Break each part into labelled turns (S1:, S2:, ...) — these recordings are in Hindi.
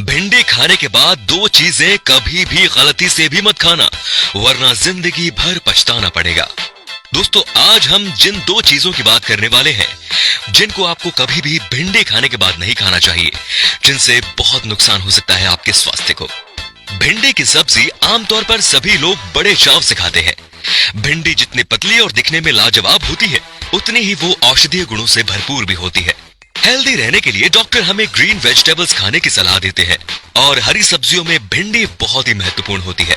S1: भिंडी खाने के बाद दो चीजें कभी भी गलती से भी मत खाना, वरना जिंदगी भर पछताना पड़ेगा। दोस्तों, आज हम जिन दो चीजों की बात करने वाले हैं जिनको आपको कभी भी भिंडी खाने के बाद नहीं खाना चाहिए, जिनसे बहुत नुकसान हो सकता है आपके स्वास्थ्य को। भिंडी की सब्जी आमतौर पर सभी लोग बड़े चाव से खाते हैं। भिंडी जितनी पतली और दिखने में लाजवाब होती है, उतनी ही वो औषधीय गुणों से भरपूर भी होती है। हेल्दी रहने के लिए डॉक्टर हमें ग्रीन वेजिटेबल्स खाने की सलाह देते हैं और हरी सब्जियों में भिंडी बहुत ही महत्वपूर्ण होती है।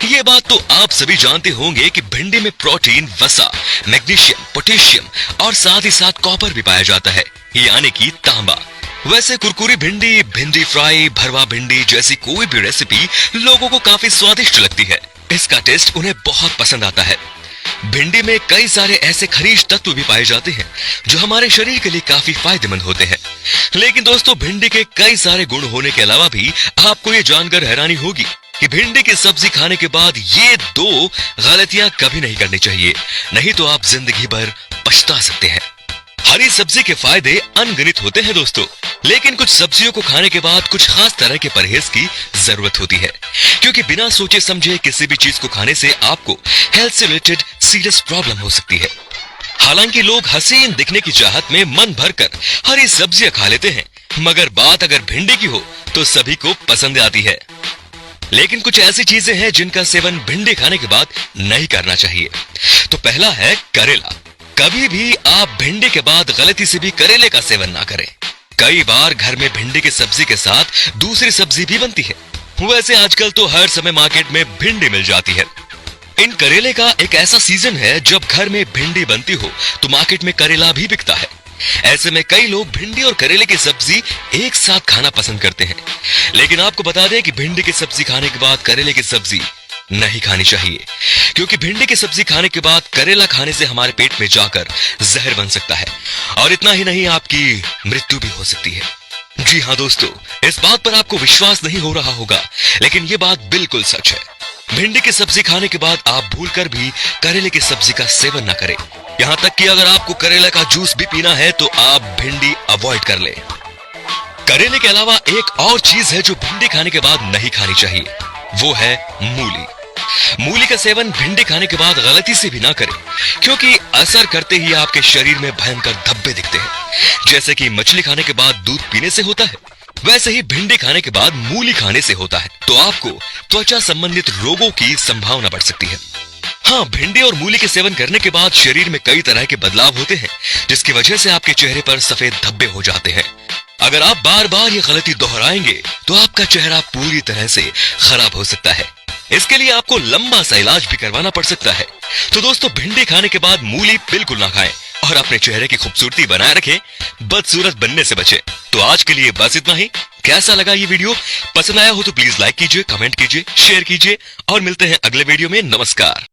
S1: ये बात तो आप सभी जानते होंगे कि भिंडी में प्रोटीन, वसा, मैग्नीशियम, पोटेशियम और साथ ही साथ कॉपर भी पाया जाता है, यानी कि तांबा। वैसे कुरकुरी भिंडी, भिंडी फ्राई, भरवा भिंडी जैसी कोई भी रेसिपी लोगों को काफी स्वादिष्ट लगती है। इसका टेस्ट उन्हें बहुत पसंद आता है। भिंडी में कई सारे ऐसे खनिज तत्व भी पाए जाते हैं जो हमारे शरीर के लिए काफी फायदेमंद होते हैं। लेकिन दोस्तों, भिंडी के कई सारे गुण होने के अलावा भी आपको ये जानकर हैरानी होगी कि भिंडी की सब्जी खाने के बाद ये दो गलतियां कभी नहीं करनी चाहिए, नहीं तो आप जिंदगी भर पछता सकते हैं। हरी सब्जी के फायदे अनगिनत होते हैं दोस्तों, लेकिन कुछ सब्जियों को खाने के बाद कुछ खास तरह के परहेज की जरूरत होती है, क्योंकि बिना सोचे समझे किसी भी चीज को खाने से आपको हेल्थ से रिलेटेड सीरियस प्रॉब्लम हो सकती है। हालांकि लोग हसीन दिखने की चाहत में मन भरकर हरी सब्जियां खा लेते हैं, मगर बात अगर भिंडी की हो तो सभी को पसंद आती है। लेकिन कुछ ऐसी चीजें हैं जिनका सेवन भिंडी खाने के बाद नहीं करना चाहिए। तो पहला है करेला। कभी भी आप भिंडी के बाद गलती से भी करेले का सेवन ना करें। कई बार घर में भिंडी की सब्जी के साथ दूसरी सब्जी भी बनती है। वैसे आजकल तो हर समय मार्केट में भिंडी मिल जाती है। इन करेले का एक ऐसा सीजन है जब घर में भिंडी बनती हो तो मार्केट में करेला भी बिकता है। ऐसे में कई लोग भिंडी और करेले की सब्जी एक साथ खाना पसंद करते हैं। लेकिन आपको बता दें कि भिंडी की सब्जी खाने के बाद करेले की सब्जी नहीं खानी चाहिए, क्योंकि भिंडी की सब्जी खाने के बाद करेला खाने से हमारे पेट में जाकर जहर बन सकता है और इतना ही नहीं, आपकी मृत्यु भी हो सकती है। जी हाँ दोस्तों, इस बात पर आपको विश्वास नहीं हो रहा होगा, लेकिन ये बात बिल्कुल सच है। भिंडी की सब्जी खाने के बाद आप भूलकर भी करेले की सब्जी का सेवन न करें। यहाँ तक कि अगर आपको करेले का जूस भी पीना है तो आप भिंडी अवॉइड कर लें। करेले के अलावा एक और चीज है जो भिंडी खाने के बाद नहीं खानी चाहिए, वो है मूली। मूली का सेवन भिंडी खाने के बाद गलती से भी ना करें, क्योंकि असर करते ही आपके शरीर में भयंकर धब्बे दिखते हैं। जैसे कि मछली खाने के बाद दूध पीने से होता है, वैसे ही भिंडी खाने के बाद मूली खाने से होता है। तो आपको त्वचा संबंधित रोगों की संभावना बढ़ सकती है। हाँ, भिंडी और मूली के सेवन करने के बाद शरीर में कई तरह के बदलाव होते हैं, जिसकी वजह से आपके चेहरे पर सफेद धब्बे हो जाते हैं। अगर आप बार बार ये गलती दोहराएंगे तो आपका चेहरा पूरी तरह से खराब हो सकता है। इसके लिए आपको लंबा सा इलाज भी करवाना पड़ सकता है। तो दोस्तों, भिंडी खाने के बाद मूली बिल्कुल ना खाएं और अपने चेहरे की खूबसूरती बनाए रखें, बदसूरत बनने से बचें। तो आज के लिए बस इतना ही। कैसा लगा ये वीडियो? पसंद आया हो तो प्लीज लाइक कीजिए, कमेंट कीजिए, शेयर कीजिए और मिलते हैं अगले वीडियो में। नमस्कार।